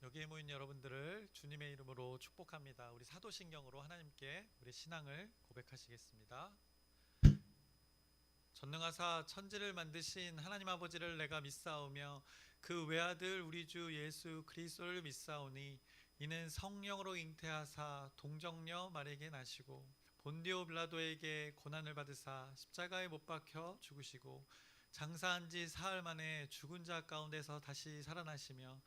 여기에 모인 여러분들을 주님의 이름으로 축복합니다. 우리 사도신경으로 하나님께 우리 신앙을 고백하시겠습니다. 전능하사 천지를 만드신 하나님 아버지를 내가 믿사오며 그 외아들 우리 주 예수 그리스도를 믿사오니 이는 성령으로 잉태하사 동정녀 마리아에게 나시고 본디오 빌라도에게 고난을 받으사 십자가에 못 박혀 죽으시고 장사한 지 사흘 만에 죽은 자 가운데서 다시 살아나시며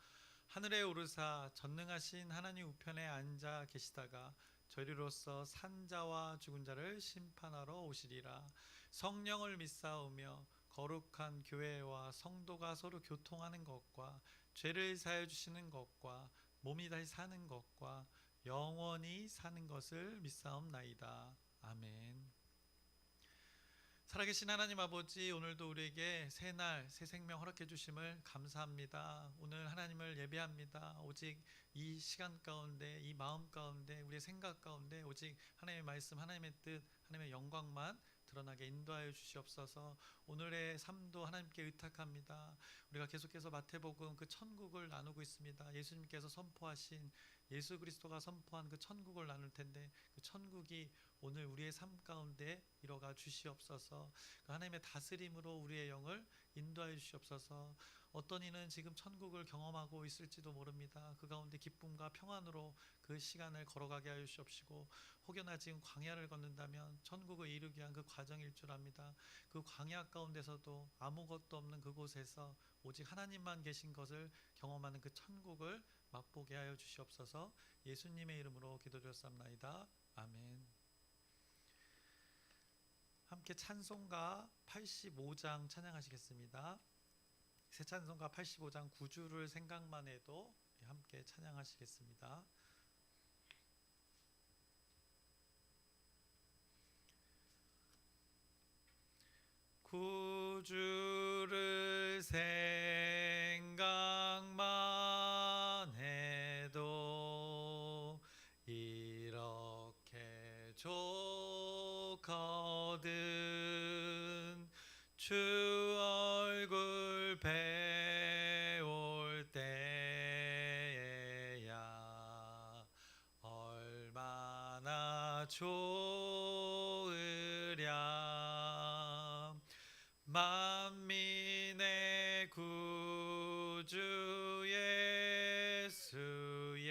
하늘에 오르사 전능하신 하나님 우편에 앉아 계시다가 저리로서 산자와 죽은 자를 심판하러 오시리라. 성령을 믿사오며 거룩한 교회와 성도가 서로 교통하는 것과 죄를 사해 주시는 것과 몸이 다시 사는 것과 영원히 사는 것을 믿사옵나이다. 아멘. 살아계신 하나님 아버지, 오늘도 우리에게 새 날, 새 생명 허락해 주심을 감사합니다. 오늘 하나님을 예배합니다. 오직 이 시간 가운데, 이 마음 가운데, 우리의 생각 가운데 오직 하나님의 말씀, 하나님의 뜻, 하나님의 영광만 드러나게 인도하여 주시옵소서. 오늘의 삶도 하나님께 의탁합니다. 우리가 계속해서 마태복음 그 천국을 나누고 있습니다. 예수님께서 선포하신, 예수 그리스도가 선포한 그 천국을 나눌 텐데 그 천국이 오늘 우리의 삶 가운데 이뤄가 주시옵소서. 그 하나님의 다스림으로 우리의 영을 인도하여 주시옵소서. 어떤 이는 지금 천국을 경험하고 있을지도 모릅니다. 그 가운데 기쁨과 평안으로 그 시간을 걸어가게 하여 주시옵시고, 혹여나 지금 광야를 걷는다면 천국을 이루기 위한 그 과정일 줄 압니다. 그 광야 가운데서도 아무것도 없는 그곳에서 오직 하나님만 계신 것을 경험하는 그 천국을 맛보게 하여 주시옵소서. 예수님의 이름으로 기도드렸사옵나이다. 아멘. 함께 찬송가 85장 찬양하시겠습니다. 새 찬송가 85장 9주를 생각만 해도 함께 찬양하시겠습니다. 구주를 생각만 해도 이렇게 좋거든. 주 얼굴 배울 때야 얼마나 좋으랴. 만민의 구주 예수의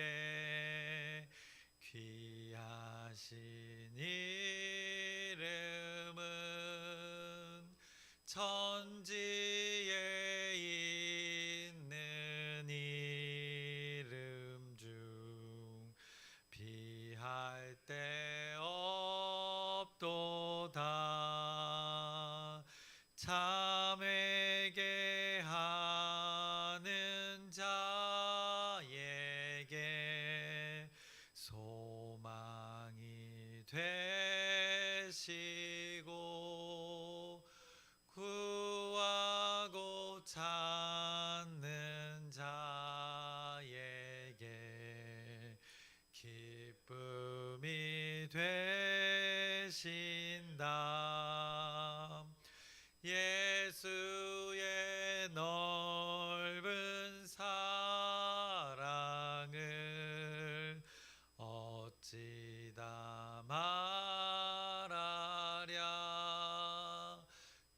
귀하신 이름은 천지에 있는 이름 중 비할 데 없도다. 참회게 하는 자에게 소망이 되시고 구하고 찾는 자에게 기쁨이 되신다. 예수의 넓은 사랑을 어찌다 말하랴.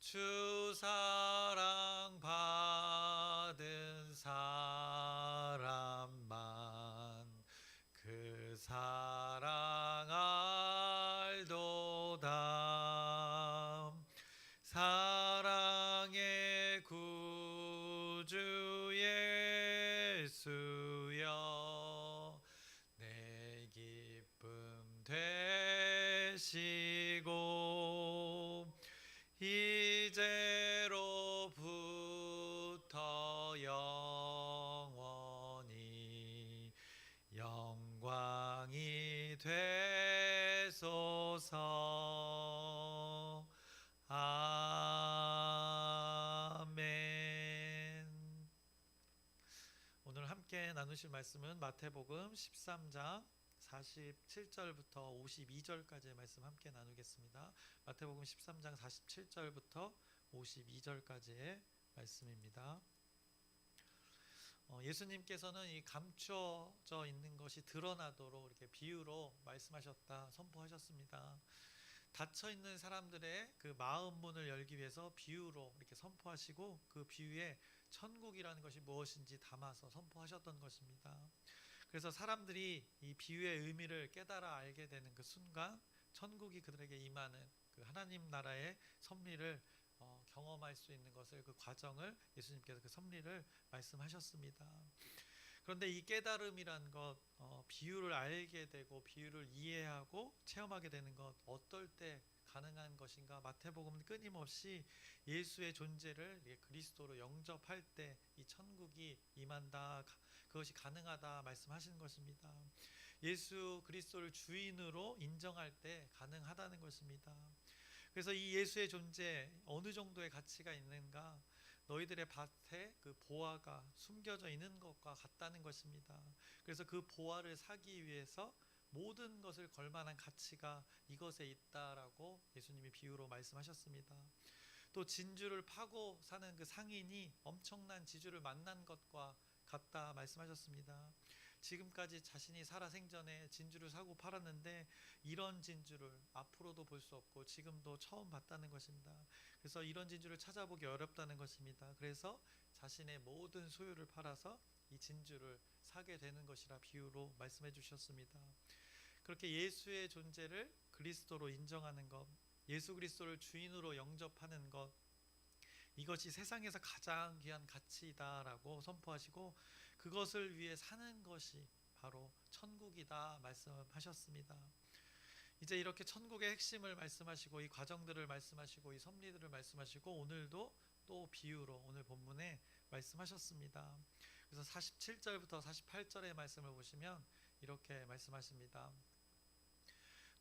주 사랑 받은 사람만 그 사랑 알도다. 사랑의 구주 예수여 내 기쁨 되시고 이제로부터 영원히 영광이 되소서. 아멘. 오늘 함께 나누실 말씀은 마태복음 13장 47절부터 52절까지의 말씀 함께 나누겠습니다. 마태복음 13장 47절부터 52절까지의 말씀입니다. 예수님께서는 이 감춰져 있는 것이 드러나도록 이렇게 비유로 말씀하셨다, 선포하셨습니다. 닫혀 있는 사람들의 그 마음 문을 열기 위해서 비유로 이렇게 선포하시고 그 비유에 천국이라는 것이 무엇인지 담아서 선포하셨던 것입니다. 그래서 사람들이 이 비유의 의미를 깨달아 알게 되는 그 순간 천국이 그들에게 임하는 그 하나님 나라의 섭리를 경험할 수 있는 것을, 그 과정을 예수님께서 그 섭리를 말씀하셨습니다. 그런데 이 깨달음이란 것, 비유를 알게 되고 비유를 이해하고 체험하게 되는 것, 어떨 때 가능한 것인가? 마태복음은 끊임없이 예수의 존재를 그리스도로 영접할 때 이 천국이 임한다, 그것이 가능하다 말씀하시는 것입니다. 예수 그리스도를 주인으로 인정할 때 가능하다는 것입니다. 그래서 이 예수의 존재 어느 정도의 가치가 있는가? 너희들의 밭에 그 보화가 숨겨져 있는 것과 같다는 것입니다. 그래서 그 보화를 사기 위해서 모든 것을 걸 만한 가치가 이것에 있다라고 예수님이 비유로 말씀하셨습니다. 또 진주를 파고 사는 그 상인이 엄청난 지주를 만난 것과 같다 말씀하셨습니다. 지금까지 자신이 살아 생전에 진주를 사고 팔았는데 이런 진주를 앞으로도 볼 수 없고 지금도 처음 봤다는 것입니다. 그래서 이런 진주를 찾아보기 어렵다는 것입니다. 그래서 자신의 모든 소유를 팔아서 이 진주를 사게 되는 것이라 비유로 말씀해 주셨습니다. 그렇게 예수의 존재를 그리스도로 인정하는 것, 예수 그리스도를 주인으로 영접하는 것, 이것이 세상에서 가장 귀한 가치이다라고 선포하시고 그것을 위해 사는 것이 바로 천국이다 말씀하셨습니다. 이제 이렇게 천국의 핵심을 말씀하시고 이 과정들을 말씀하시고 이 섭리들을 말씀하시고 오늘도 또 비유로 오늘 본문에 말씀하셨습니다. 그래서 47절부터 48절의 말씀을 보시면 이렇게 말씀하십니다.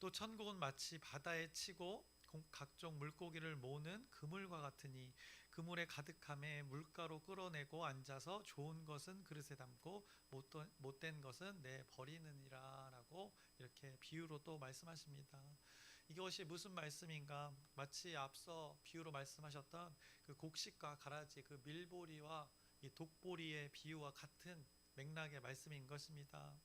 또 천국은 마치 바다에 치고 각종 물고기를 모으는 그물과 같으니 그물에 가득함에 물가로 끌어내고 앉아서 좋은 것은 그릇에 담고 못된 것은 내버리느니라 라고 이렇게 비유로 또 말씀하십니다. 이것이 무슨 말씀인가? 마치 앞서 비유로 말씀하셨던 그 곡식과 가라지, 그 밀보리와 이 독보리의 비유와 같은 맥락의 말씀인 것입니다.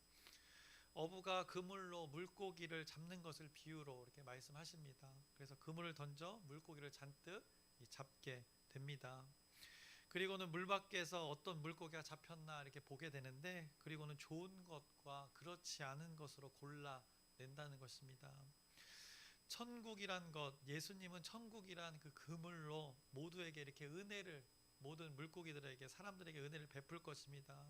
어부가 그물로 물고기를 잡는 것을 비유로 이렇게 말씀하십니다. 그래서 그물을 던져 물고기를 잔뜩 잡게 됩니다. 그리고는 물 밖에서 어떤 물고기가 잡혔나 이렇게 보게 되는데 그리고는 좋은 것과 그렇지 않은 것으로 골라낸다는 것입니다. 천국이란 것, 예수님은 천국이란 그 그물로 모두에게 이렇게 은혜를, 모든 물고기들에게, 사람들에게 은혜를 베풀 것입니다.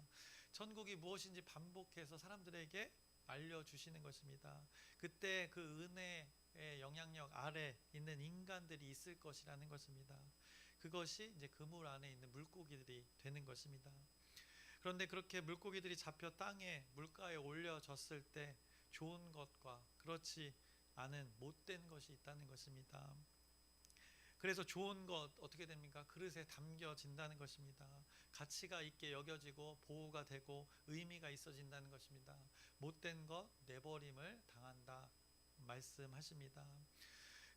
천국이 무엇인지 반복해서 사람들에게 알려주시는 것입니다. 그때 그 은혜의 영향력 아래 있는 인간들이 있을 것이라는 것입니다. 그것이 이제 그물 안에 있는 물고기들이 되는 것입니다. 그런데 그렇게 물고기들이 잡혀 땅에 물가에 올려졌을 때 좋은 것과 그렇지 않은 못된 것이 있다는 것입니다. 그래서 좋은 것 어떻게 됩니까? 그릇에 담겨진다는 것입니다. 가치가 있게 여겨지고 보호가 되고 의미가 있어진다는 것입니다. 못된 것 내버림을 당한다 말씀하십니다.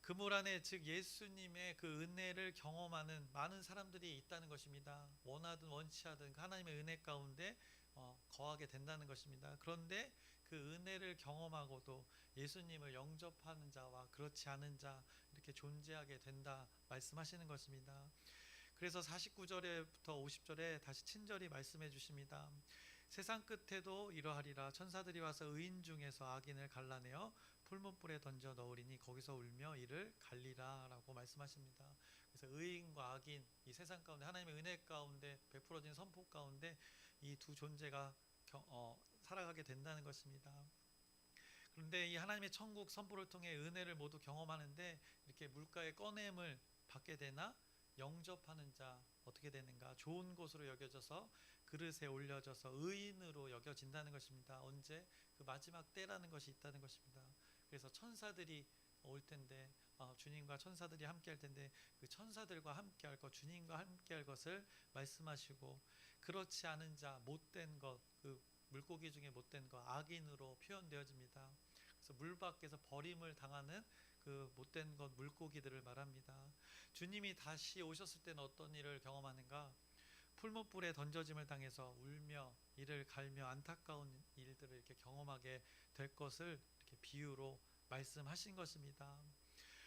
그물 안에 즉 예수님의 그 은혜를 경험하는 많은 사람들이 있다는 것입니다. 원하든 원치 않든 하나님의 은혜 가운데 거하게 된다는 것입니다. 그런데 그 은혜를 경험하고도 예수님을 영접하는 자와 그렇지 않은 자 이렇게 존재하게 된다 말씀하시는 것입니다. 그래서 49절부터 50절에 다시 친절히 말씀해 주십니다. 세상 끝에도 이러하리라. 천사들이 와서 의인 중에서 악인을 갈라내어 풀무불에 던져 넣으리니 거기서 울며 이를 갈리라 라고 말씀하십니다. 그래서 의인과 악인, 이 세상 가운데 하나님의 은혜 가운데 베풀어진 선포 가운데 이 두 존재가 살아가게 된다는 것입니다. 그런데 이 하나님의 천국 선포를 통해 은혜를 모두 경험하는데 이렇게 물가의 꺼냄을 받게 되나 영접하는 자 어떻게 되는가? 좋은 곳으로 여겨져서 그릇에 올려져서 의인으로 여겨진다는 것입니다. 언제? 그 마지막 때라는 것이 있다는 것입니다. 그래서 천사들이 올 텐데 주님과 천사들이 함께 할 텐데 그 천사들과 함께 할 것, 주님과 함께 할 것을 말씀하시고 그렇지 않은 자, 못된 것, 그 물고기 중에 못된 것, 악인으로 표현되어집니다. 그래서 물 밖에서 버림을 당하는 그 못된 것, 물고기들을 말합니다. 주님이 다시 오셨을 때는 어떤 일을 경험하는가? 풀무불에 던져짐을 당해서 울며 이를 갈며 안타까운 일들을 이렇게 경험하게 될 것을 이렇게 비유로 말씀하신 것입니다.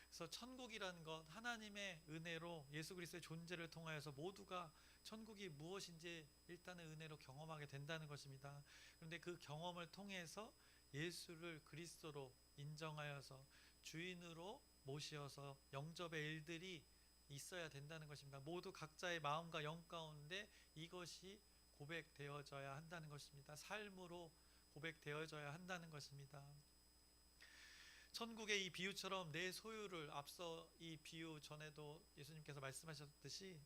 그래서 천국이라는 것, 하나님의 은혜로 예수 그리스도의 존재를 통하여서 모두가 천국이 무엇인지 일단은 은혜로 경험하게 된다는 것입니다. 그런데 그 경험을 통해서 예수를 그리스도로 인정하여서 주인으로 모시어서 영접의 일들이 있어야 된다는 것입니다. 모두 각자의 마음과 영 가운데 이것이 고백되어져야 한다는 것입니다. 삶으로 고백되어져야 한다는 것입니다. 천국의 이 비유처럼 내 소유를, 앞서 이 비유 전에도 예수님께서 말씀하셨듯이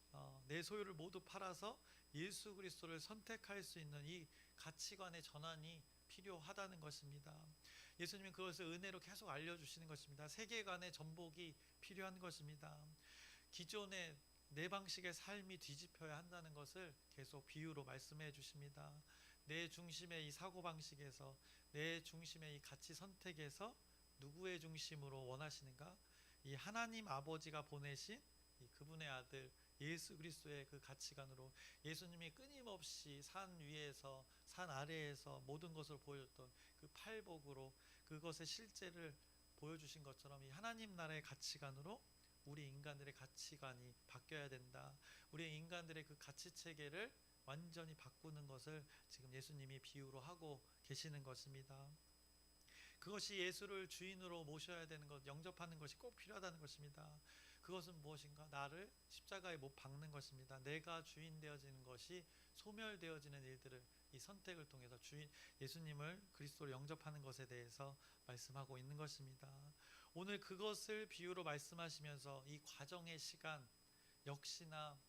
내 소유를 모두 팔아서 예수 그리스도를 선택할 수 있는 이 가치관의 전환이 필요하다는 것입니다. 예수님은 그것을 은혜로 계속 알려주시는 것입니다. 세계관의 전복이 필요한 것입니다. 기존의 내 방식의 삶이 뒤집혀야 한다는 것을 계속 비유로 말씀해 주십니다. 내 중심의 이 사고방식에서, 내 중심의 이 가치 선택에서 누구의 중심으로 원하시는가? 이 하나님 아버지가 보내신 이 그분의 아들 예수 그리스도의 그 가치관으로, 예수님이 끊임없이 산 위에서 산 아래에서 모든 것을 보여줬던 그 팔복으로 그것의 실제를 보여주신 것처럼 이 하나님 나라의 가치관으로 우리 인간들의 가치관이 바뀌어야 된다. 우리 인간들의 그 가치 체계를 완전히 바꾸는 것을 지금 예수님이 비유로 하고 계시는 것입니다. 그것이 예수를 주인으로 모셔야 되는 것, 영접하는 것이 꼭 필요하다는 것입니다. 그것은 무엇인가? 나를 십자가에 못 박는 것입니다. 내가 주인 되어지는 것이 소멸되어지는 일들을 이 선택을 통해서 예수님을 그리스도로 영접하는 것에 대해서 말씀하고 있는 것입니다. 오늘 그것을 비유로 말씀하시면서 이 과정의 시간 역시나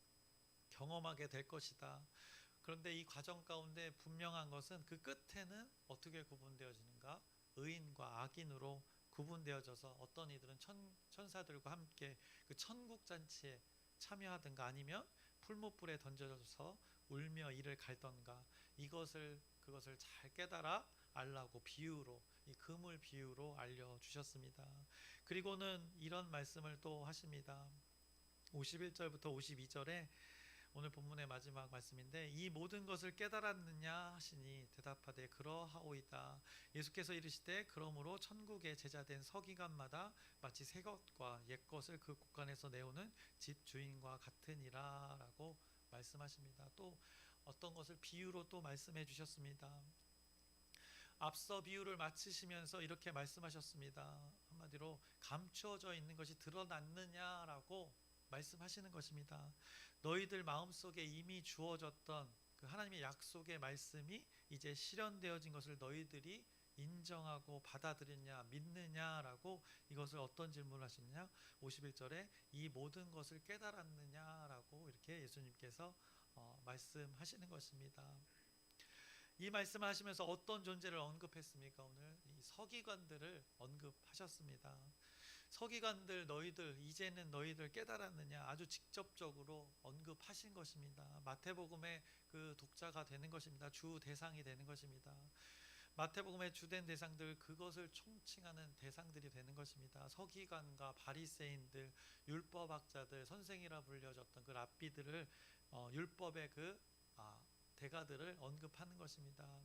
경험하게 될 것이다. 그런데 이 과정 가운데 분명한 것은 그 끝에는 어떻게 구분되어지는가? 의인과 악인으로 구분되어져서 어떤 이들은 천사들과 함께 그 천국 잔치에 참여하든가 아니면 풀무불에 던져져서 울며 이를 갈던가, 그것을 잘 깨달아 알라고 비유로, 이 그물 비유로 알려주셨습니다. 그리고는 이런 말씀을 또 하십니다. 51절부터 52절에 오늘 본문의 마지막 말씀인데, 이 모든 것을 깨달았느냐 하시니 대답하되 그러하오이다. 예수께서 이르시되 그러므로 천국의 제자된 서기관마다 마치 새 것과 옛 것을 그 곳간에서 내오는 집 주인과 같으니라 라고 말씀하십니다. 또 어떤 것을 비유로 또 말씀해 주셨습니다. 앞서 비유를 마치시면서 이렇게 말씀하셨습니다. 한마디로 감추어져 있는 것이 드러났느냐라고 말씀하시는 것입니다. 너희들 마음속에 이미 주어졌던 그 하나님의 약속의 말씀이 이제 실현되어진 것을 너희들이 인정하고 받아들였냐, 믿느냐라고, 이것을 어떤 질문을 하셨냐? 51절에 이 모든 것을 깨달았느냐라고 이렇게 예수님께서 말씀하시는 것입니다. 이 말씀을 하시면서 어떤 존재를 언급했습니까? 오늘 이 서기관들을 언급하셨습니다. 서기관들, 너희들 이제는 너희들 깨달았느냐, 아주 직접적으로 언급하신 것입니다. 마태복음의 그 독자가 되는 것입니다. 주 대상이 되는 것입니다. 마태복음의 주된 대상들, 그것을 총칭하는 대상들이 되는 것입니다. 서기관과 바리새인들, 율법학자들, 선생이라 불려졌던 그 랍비들을, 율법의 그 대가들을 언급하는 것입니다.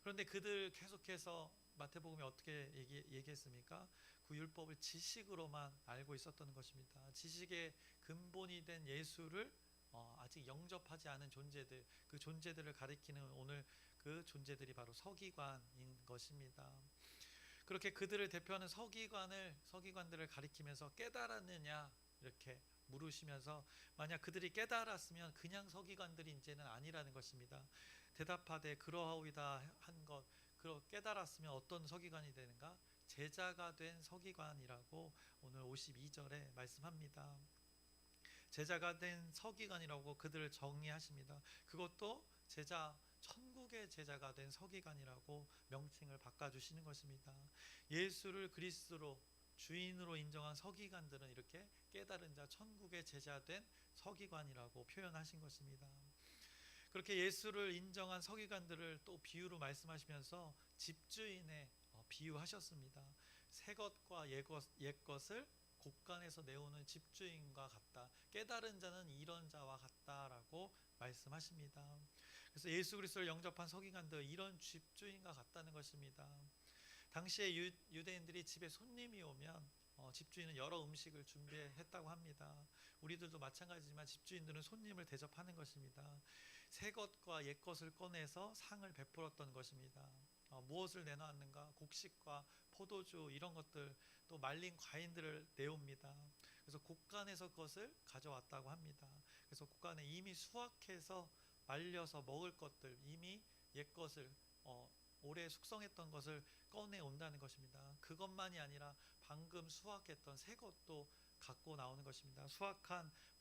그런데 그들 계속해서 마태복음이 어떻게 얘기했습니까? 그 율법을 지식으로만 알고 있었던 것입니다. 지식의 근본이 된 예수를 아직 영접하지 않은 존재들, 그 존재들을 가리키는 오늘 그 존재들이 바로 서기관인 것입니다. 그렇게 그들을 대표하는 서기관들을 가리키면서 깨달았느냐 이렇게 물으시면서, 만약 그들이 깨달았으면 그냥 서기관들이 이제는 아니라는 것입니다. 대답하되 그러하오이다 한 것, 깨달았으면 어떤 서기관이 되는가? 제자가 된 서기관이라고 오늘 52절에 말씀합니다. 제자가 된 서기관이라고 그들을 정의하십니다. 그것도 천국의 제자가 된 서기관이라고 명칭을 바꿔주시는 것입니다. 예수를 그리스도로 주인으로 인정한 서기관들은 이렇게 깨달은 자, 천국의 제자된 서기관이라고 표현하신 것입니다. 그렇게 예수를 인정한 서기관들을 또 비유로 말씀하시면서 집주인에 비유하셨습니다. 새 것과 옛 것을 곳간에서 내오는 집주인과 같다. 깨달은 자는 이런 자와 같다라고 말씀하십니다. 그래서 예수 그리스도를 영접한 서기관들 이런 집주인과 같다는 것입니다. 당시에 유대인들이 집에 손님이 오면 집주인은 여러 음식을 준비했다고 합니다. 우리들도 마찬가지지만 집주인들은 손님을 대접하는 것입니다. 새 것과 옛 것을 꺼내서 상을 베풀었던 것입니다. 무엇을 내놓았는가? 곡식과 포도주 이런 것들, 또 말린 과인들을 내옵니다. 그래서 곳간에서 그것을 가져왔다고 합니다. 그래서 곳간에 이미 수확해서 말려서 먹을 것들, 이미 옛 것을 오래 숙성했던 것을 꺼내 온다는 것입니다. 그것만이 아니라 방금 수확했던 새 것도 갖고 나오는 것입니다.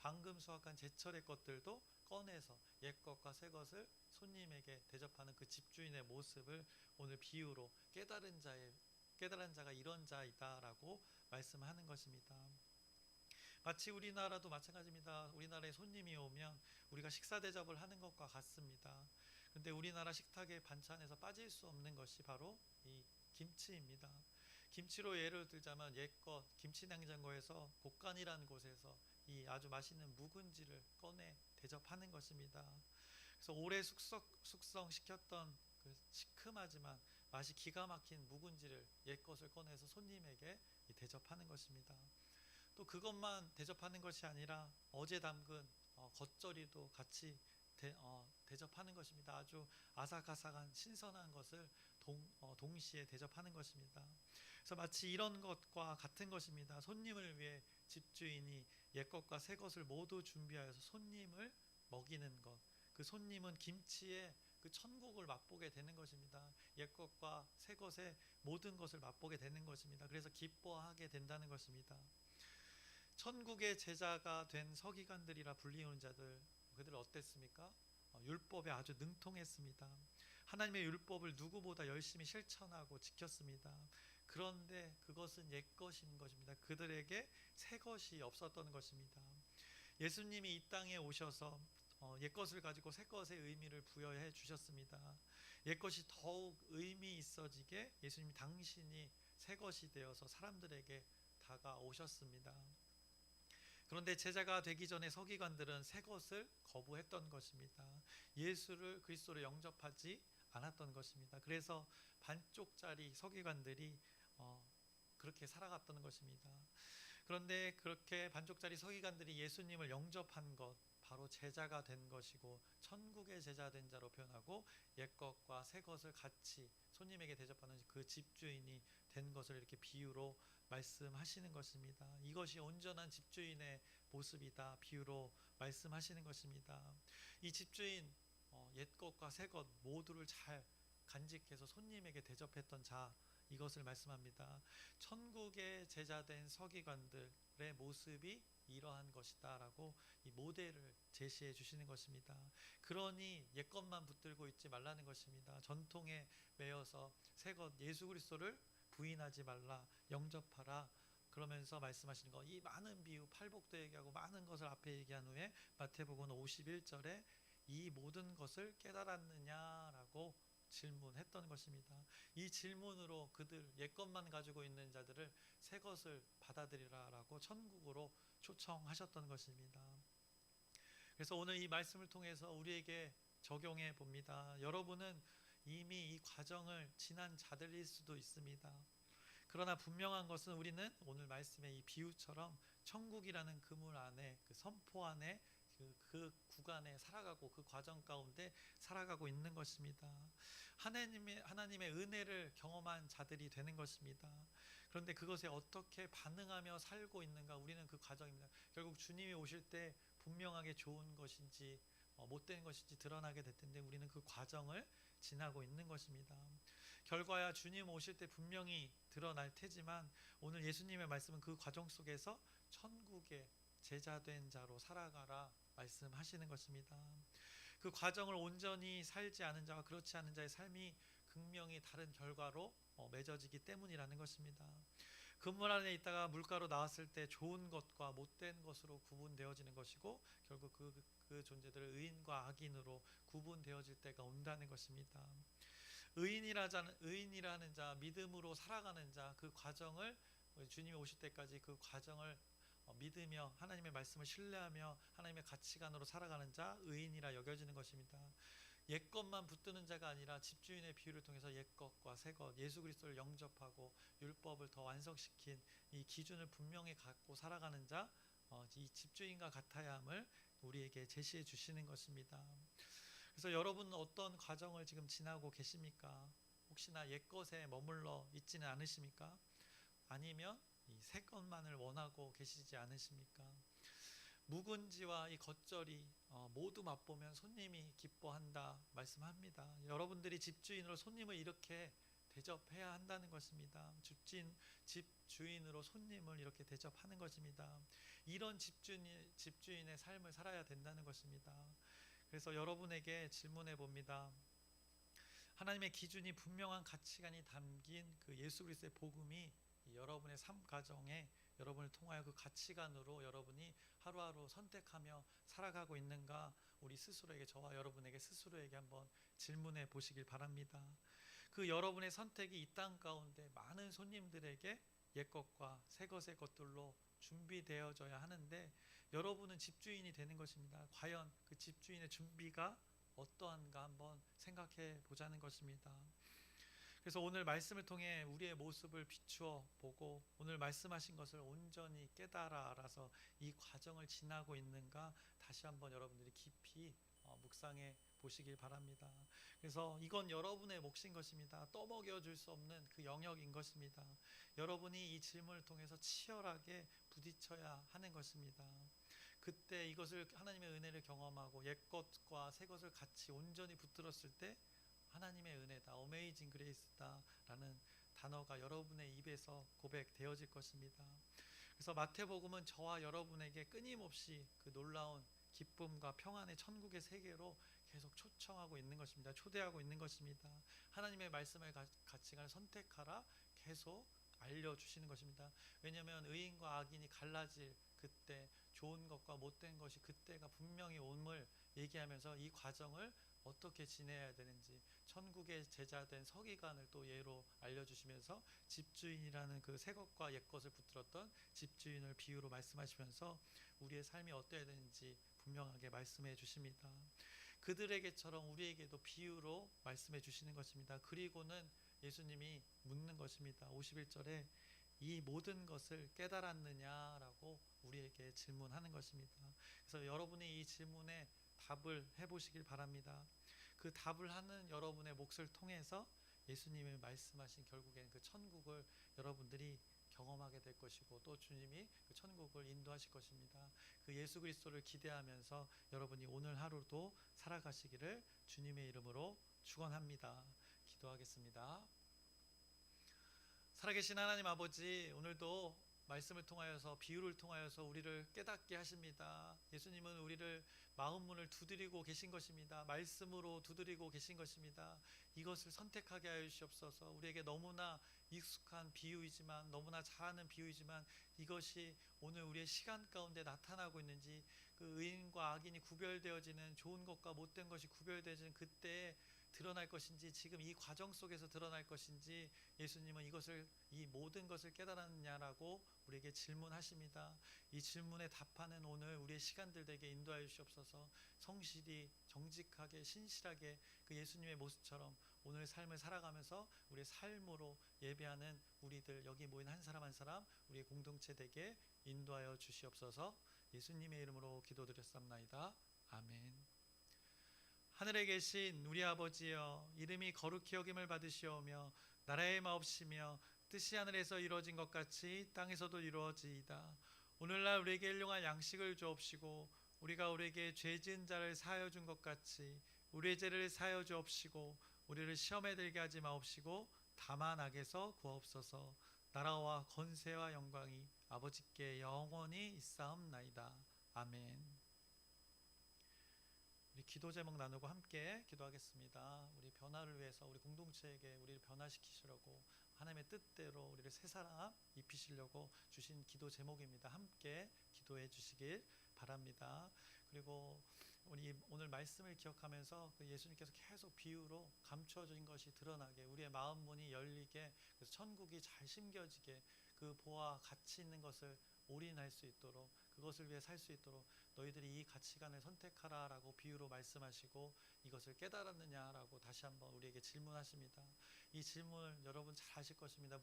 방금 수확한 제철의 것들도 꺼내서 옛 것과 새 것을 손님에게 대접하는 그 집주인의 모습을 오늘 비유로 깨달은 자가 이런 자이다라고 말씀하는 것입니다. 마치 우리나라도 마찬가지입니다. 우리나라에 손님이 오면 우리가 식사 대접을 하는 것과 같습니다. 그런데 우리나라 식탁의 반찬에서 빠질 수 없는 것이 바로 이 김치입니다. 김치로 예를 들자면 옛것 김치 냉장고에서 곳간이라는 곳에서 이 아주 맛있는 묵은지를 꺼내 대접하는 것입니다. 그래서 오래 숙성시켰던 그 시큼하지만 맛이 기가 막힌 묵은지를 옛것을 꺼내서 손님에게 대접하는 것입니다. 또 그것만 대접하는 것이 아니라 어제 담근 겉절이도 같이 대접하는 것입니다. 아주 아삭아삭한 신선한 것을 동시에 대접하는 것입니다. 그래서 마치 이런 것과 같은 것입니다. 손님을 위해 집주인이 옛것과 새것을 모두 준비하여서 손님을 먹이는 것. 그 손님은 김치의 그 천국을 맛보게 되는 것입니다. 옛것과 새것의 모든 것을 맛보게 되는 것입니다. 그래서 기뻐하게 된다는 것입니다. 천국의 제자가 된 서기관들이라 불리우는 자들, 그들 어땠습니까? 율법에 아주 능통했습니다. 하나님의 율법을 누구보다 열심히 실천하고 지켰습니다. 그런데 그것은 옛것인 것입니다. 그들에게 새것이 없었던 것입니다. 예수님이 이 땅에 오셔서 옛것을 가지고 새것의 의미를 부여해 주셨습니다. 옛것이 더욱 의미 있어지게 예수님 당신이 새것이 되어서 사람들에게 다가오셨습니다. 그런데 제자가 되기 전에 서기관들은 새 것을 거부했던 것입니다. 예수를 그리스도로 영접하지 않았던 것입니다. 그래서 반쪽짜리 서기관들이 그렇게 살아갔던 것입니다. 그런데 그렇게 반쪽짜리 서기관들이 예수님을 영접한 것, 바로 제자가 된 것이고 천국의 제자 된 자로 표현하고 옛것과 새것을 같이 손님에게 대접하는 그 집주인이 된 것을 이렇게 비유로 말씀하시는 것입니다. 이것이 온전한 집주인의 모습이다, 비유로 말씀하시는 것입니다. 이 집주인 옛것과 새것 모두를 잘 간직해서 손님에게 대접했던 자, 이것을 말씀합니다. 천국의 제자된 서기관들의 모습이 이러한 것이다 라고 이 모델을 제시해 주시는 것입니다. 그러니 옛것만 붙들고 있지 말라는 것입니다. 전통에 매여서 새것 예수 그리스도를 부인하지 말라, 영접하라, 그러면서 말씀하시는 거, 이 많은 비유, 팔복도 얘기하고 많은 것을 앞에 얘기한 후에 마태복음 51절에 이 모든 것을 깨달았느냐라고 질문했던 것입니다. 이 질문으로 그들 옛것만 가지고 있는 자들을 새 것을 받아들이라라고 천국으로 초청하셨던 것입니다. 그래서 오늘 이 말씀을 통해서 우리에게 적용해 봅니다. 여러분은 이미 이 과정을 지난 자들일 수도 있습니다. 그러나 분명한 것은 우리는 오늘 말씀의 이 비유처럼 천국이라는 그물 안에, 그 선포 안에, 그 구간에 살아가고 그 과정 가운데 살아가고 있는 것입니다. 하나님의 은혜를 경험한 자들이 되는 것입니다. 그런데 그것에 어떻게 반응하며 살고 있는가, 우리는 그 과정입니다. 결국 주님이 오실 때 분명하게 좋은 것인지 못된 것인지 드러나게 될 텐데 우리는 그 과정을 지나고 있는 것입니다. 결과야 주님 오실 때 분명히 드러날 테지만 오늘 예수님의 말씀은 그 과정 속에서 천국의 제자된 자로 살아가라 말씀하시는 것입니다. 그 과정을 온전히 살지 않은 자와 그렇지 않은 자의 삶이 극명히 다른 결과로 맺어지기 때문이라는 것입니다. 그물 안에 있다가 물가로 나왔을 때 좋은 것과 못된 것으로 구분되어지는 것이고 결국 그 존재들을 의인과 악인으로 구분되어질 때가 온다는 것입니다. 의인이라는 자, 믿음으로 살아가는 자, 그 과정을 주님이 오실 때까지 그 과정을 믿으며 하나님의 말씀을 신뢰하며 하나님의 가치관으로 살아가는 자 의인이라 여겨지는 것입니다. 옛것만 붙드는 자가 아니라 집주인의 비유를 통해서 옛것과 새것 예수 그리스도를 영접하고 율법을 더 완성시킨 이 기준을 분명히 갖고 살아가는 자, 이 집주인과 같아야 함을 우리에게 제시해 주시는 것입니다. 그래서 여러분은 어떤 과정을 지금 지나고 계십니까? 혹시나 옛것에 머물러 있지는 않으십니까? 아니면 이 새 것만을 원하고 계시지 않으십니까? 묵은지와 이 겉절이 모두 맛보면 손님이 기뻐한다 말씀합니다. 여러분들이 집주인으로 손님을 이렇게 대접해야 한다는 것입니다. 집주인으로 손님을 이렇게 대접하는 것입니다. 이런 집주인의 삶을 살아야 된다는 것입니다. 그래서 여러분에게 질문해 봅니다. 하나님의 기준이 분명한 가치관이 담긴 그 예수 그리스도의 복음이 여러분의 삶 가정에 여러분을 통하여 그 가치관으로 여러분이 하루하루 선택하며 살아가고 있는가, 우리 스스로에게, 저와 여러분에게 스스로에게 한번 질문해 보시길 바랍니다. 그 여러분의 선택이 이 땅 가운데 많은 손님들에게 옛것과 새것의 것들로 준비되어져야 하는데 여러분은 집주인이 되는 것입니다. 과연 그 집주인의 준비가 어떠한가 한번 생각해 보자는 것입니다. 그래서 오늘 말씀을 통해 우리의 모습을 비추어 보고 오늘 말씀하신 것을 온전히 깨달아 알아서 이 과정을 지나고 있는가 다시 한번 여러분들이 깊이 묵상해 보시길 바랍니다. 그래서 이건 여러분의 몫인 것입니다. 떠먹여 줄 수 없는 그 영역인 것입니다. 여러분이 이 질문을 통해서 치열하게 부딪혀야 하는 것입니다. 그때 이것을 하나님의 은혜를 경험하고 옛것과 새것을 같이 온전히 붙들었을 때 하나님의 은혜다, 어메이징 그레이스다 라는 단어가 여러분의 입에서 고백되어질 것입니다. 그래서 마태복음은 저와 여러분에게 끊임없이 그 놀라운 기쁨과 평안의 천국의 세계로 계속 초청하고 있는 것입니다. 초대하고 있는 것입니다. 하나님의 말씀의 가치관을 선택하라 계속 알려주시는 것입니다. 왜냐하면 의인과 악인이 갈라질 그때, 좋은 것과 못된 것이 그때가 분명히 옴을 얘기하면서 이 과정을 어떻게 지내야 되는지 천국의 제자된 서기관을 또 예로 알려주시면서 집주인이라는 그 새것과 옛것을 붙들었던 집주인을 비유로 말씀하시면서 우리의 삶이 어떠해야 되는지 분명하게 말씀해 주십니다. 그들에게처럼 우리에게도 비유로 말씀해 주시는 것입니다. 그리고는 예수님이 묻는 것입니다. 51절에 이 모든 것을 깨달았느냐라고 우리에게 질문하는 것입니다. 그래서 여러분이 이 질문에 답을 해보시길 바랍니다. 그 답을 하는 여러분의 몫을 통해서 예수님이 말씀하신 결국엔 그 천국을 여러분들이 경험하게 될 것이고 또 주님이 그 천국을 인도하실 것입니다. 그 예수 그리스도를 기대하면서 여러분이 오늘 하루도 살아가시기를 주님의 이름으로 축원합니다. 기도하겠습니다. 살아계신 하나님 아버지, 오늘도 말씀을 통하여서 비유를 통하여서 우리를 깨닫게 하십니다. 예수님은 우리를 마음 문을 두드리고 계신 것입니다. 말씀으로 두드리고 계신 것입니다. 이것을 선택하게 하여 주시옵소서. 우리에게 너무나 익숙한 비유이지만, 너무나 잘 아는 비유이지만 이것이 오늘 우리의 시간 가운데 나타나고 있는지, 그 의인과 악인이 구별되어지는, 좋은 것과 못된 것이 구별되어지는 그때에 드러날 것인지, 지금 이 과정 속에서 드러날 것인지 예수님은 이 모든 것을 깨달았냐라고 우리에게 질문하십니다. 이 질문에 답하는 오늘 우리의 시간들 되게 인도하여 주시옵소서. 성실히 정직하게 신실하게 그 예수님의 모습처럼 오늘 삶을 살아가면서 우리의 삶으로 예배하는 우리들, 여기 모인 한 사람 한 사람 우리의 공동체 되게 인도하여 주시옵소서. 예수님의 이름으로 기도드렸사옵나이다. 아멘. 하늘에 계신 우리 아버지여, 이름이 거룩히 여김을 받으시오며 나라의 마옵시며 뜻이 하늘에서 이루어진 것 같이 땅에서도 이루어지이다. 오늘날 우리에게 일용할 양식을 주옵시고 우리가 우리에게 죄 지은 자를 사하여 준 것 같이 우리의 죄를 사하여 주옵시고 우리를 시험에 들게 하지 마옵시고 다만 악에서 구하옵소서. 나라와 권세와 영광이 아버지께 영원히 있사옵나이다. 아멘. 우리 기도 제목 나누고 함께 기도하겠습니다. 우리 변화를 위해서 우리 공동체에게 우리를 변화시키시려고 하나님의 뜻대로 우리를 새 사람 입히시려고 주신 기도 제목입니다. 함께 기도해 주시길 바랍니다. 그리고 우리 오늘 말씀을 기억하면서 그 예수님께서 계속 비유로 감추어진 것이 드러나게, 우리의 마음 문이 열리게, 그래서 천국이 잘 심겨지게, 그 보아 가치 있는 것을 올인할 수 있도록, 그것을 위해 살 수 있도록 너희들이 이 가치관을 선택하라라고 비유로 말씀하시고 이것을 깨달았느냐라고 다시 한번 우리에게 질문하십니다. 이 질문을 여러분 잘 아실 것입니다.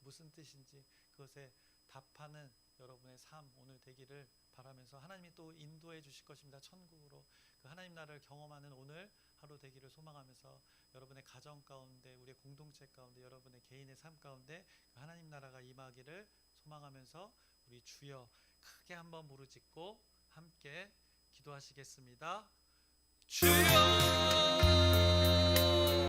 무슨 뜻인지 그것에 답하는 여러분의 삶 오늘 되기를 바라면서 하나님이 또 인도해 주실 것입니다. 천국으로 그 하나님 나라를 경험하는 오늘 하루 되기를 소망하면서 여러분의 가정 가운데, 우리의 공동체 가운데, 여러분의 개인의 삶 가운데 그 하나님 나라가 임하기를 소망하면서 우리 주여 크게 한번 부르짖고 함께 기도하시겠습니다. 주여